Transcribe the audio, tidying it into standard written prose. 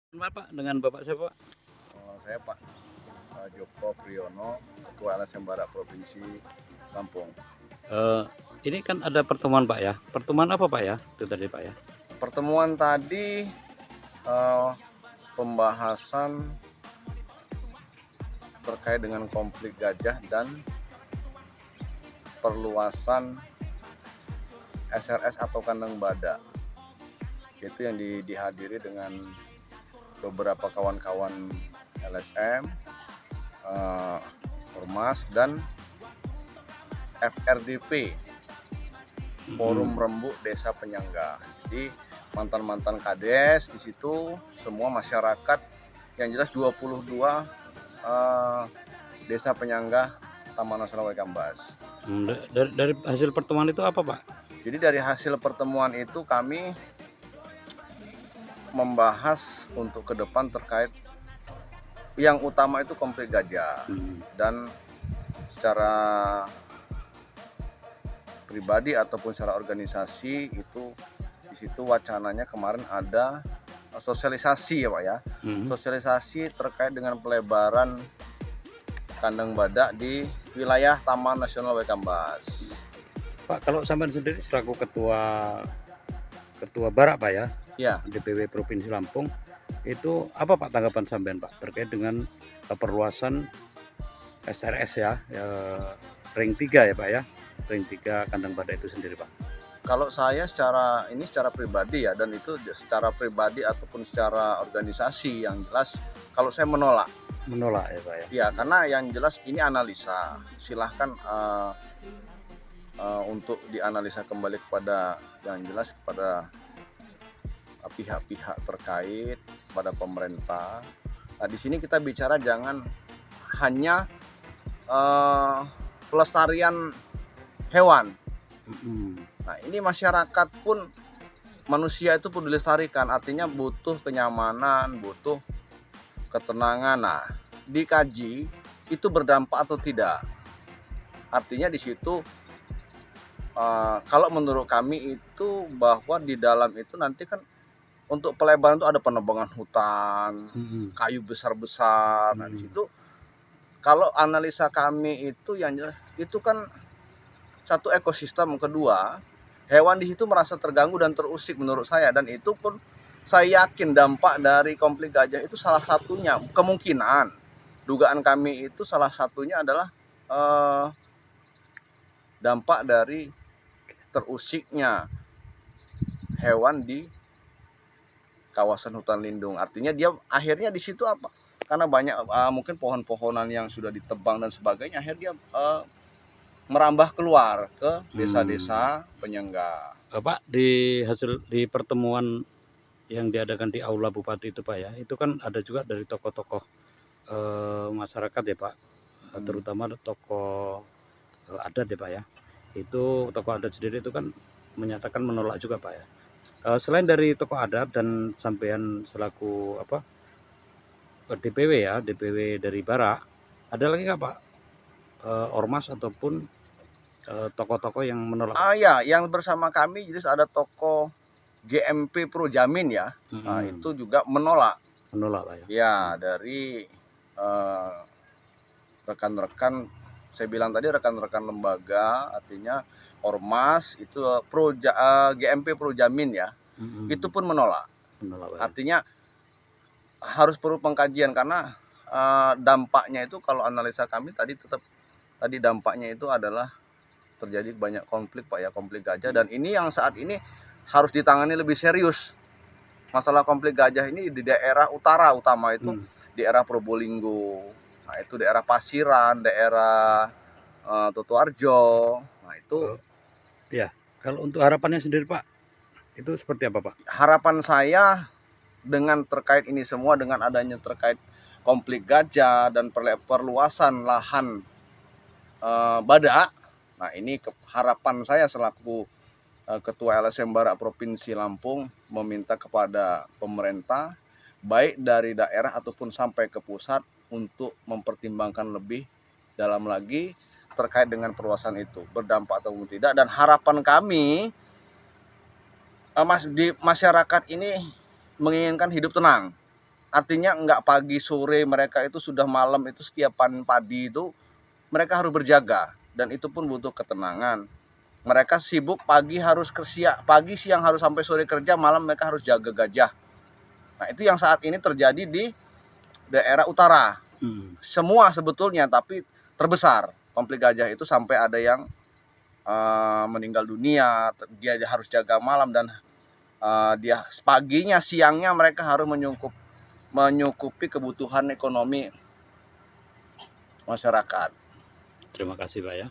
Bapak dengan Bapak siapa, Pak? Saya Pak Joko Priyono, Ketua LSM Barat Provinsi Lampung. Eh, ini kan ada pertemuan Pak ya. Pertemuan apa Pak ya? Itu tadi Pak ya. Pertemuan tadi pembahasan terkait dengan konflik gajah dan perluasan SRS atau kandang badak. Itu yang dihadiri dengan beberapa kawan-kawan LSM, Ormas dan FRDP, Forum Rembuk Desa Penyangga. Jadi mantan-mantan kades di situ, semua masyarakat, yang jelas 22 desa penyangga Taman Nasional Waikambas. Dari hasil pertemuan itu apa Pak? Jadi dari hasil pertemuan itu kami membahas untuk ke depan terkait yang utama itu konflik gajah. Dan secara pribadi ataupun secara organisasi itu di situ wacananya kemarin ada sosialisasi ya Pak ya. Sosialisasi terkait dengan pelebaran kandang badak di wilayah Taman Nasional Waikambas. Pak, kalau sampean sendiri selaku ketua Barak Pak ya, Ya. DPW Provinsi Lampung, itu apa Pak tanggapan sampean Pak terkait dengan perluasan SRS ya, ring 3 ya Pak ya, ring 3 kandang badak itu sendiri Pak? Kalau saya secara pribadi ya, dan itu secara pribadi ataupun secara organisasi, yang jelas kalau saya menolak ya Pak ya. Ya, karena yang jelas ini analisa, silahkan untuk dianalisa kembali kepada yang jelas kepada pihak-pihak terkait, pada pemerintah. Nah, di sini kita bicara jangan hanya pelestarian hewan. Nah, ini masyarakat pun, manusia itu pun dilestarikan, artinya butuh kenyamanan, butuh ketenangan. Nah, dikaji itu berdampak atau tidak. Artinya di situ kalau menurut kami itu bahwa di dalam itu nanti kan untuk pelebaran itu ada penebangan hutan, kayu besar-besar. Nah, di situ kalau analisa kami itu yang jelas itu kan satu ekosistem, kedua hewan di situ merasa terganggu dan terusik menurut saya, dan itu pun saya yakin dampak dari konflik gajah itu salah satunya, kemungkinan dugaan kami itu salah satunya adalah dampak dari terusiknya hewan di kawasan hutan lindung. Artinya dia akhirnya di situ apa? Karena banyak mungkin pohon-pohonan yang sudah ditebang dan sebagainya, akhirnya dia merambah keluar ke desa-desa penyangga. Pak, di pertemuan yang diadakan di Aula Bupati itu Pak ya, itu kan ada juga dari tokoh-tokoh masyarakat ya Pak, terutama tokoh adat ya Pak ya. Itu tokoh adat sendiri itu kan menyatakan menolak juga Pak ya. Selain dari tokoh adat dan sampean selaku DPW ya, DPW dari Barak, ada lagi nggak Pak ormas ataupun tokoh-tokoh yang menolak? Ya, yang bersama kami jadi ada tokoh GMP Pro Jamin ya. Nah, itu juga menolak Pak ya. Ya, dari rekan-rekan, saya bilang tadi rekan-rekan lembaga, artinya ormas itu GMP Pro Jamin ya. Itu pun menolak. Artinya harus perlu pengkajian, karena dampaknya itu kalau analisa kami tadi dampaknya itu adalah terjadi banyak konflik Pak ya, konflik gajah. Dan ini yang saat ini harus ditangani lebih serius. Masalah konflik gajah ini di daerah utara utama itu di daerah Probolinggo. Nah, itu daerah Pasiran, daerah Tutuarjo. Nah, itu ya. Kalau untuk harapannya sendiri Pak, itu seperti apa Pak? Harapan saya dengan terkait ini semua, dengan adanya terkait konflik gajah dan perluasan lahan badak. Nah, ini harapan saya selaku Ketua LSM Barak Provinsi Lampung meminta kepada pemerintah, baik dari daerah ataupun sampai ke pusat, untuk mempertimbangkan lebih dalam lagi terkait dengan perluasan itu, berdampak atau tidak. Dan harapan kami di masyarakat ini menginginkan hidup tenang. artinya nggak pagi sore, mereka itu sudah malam itu setiap panen padi itu mereka harus berjaga, dan itu pun butuh ketenangan. Mereka sibuk pagi harus kerja, pagi siang harus sampai sore kerja, malam mereka harus jaga gajah. Nah itu yang saat ini terjadi di daerah utara. Semua sebetulnya, tapi terbesar konflik gajah itu sampai ada yang meninggal dunia. Dia harus jaga malam, dan dia paginya siangnya mereka harus menyukupi kebutuhan ekonomi masyarakat. Terima kasih Pak ya.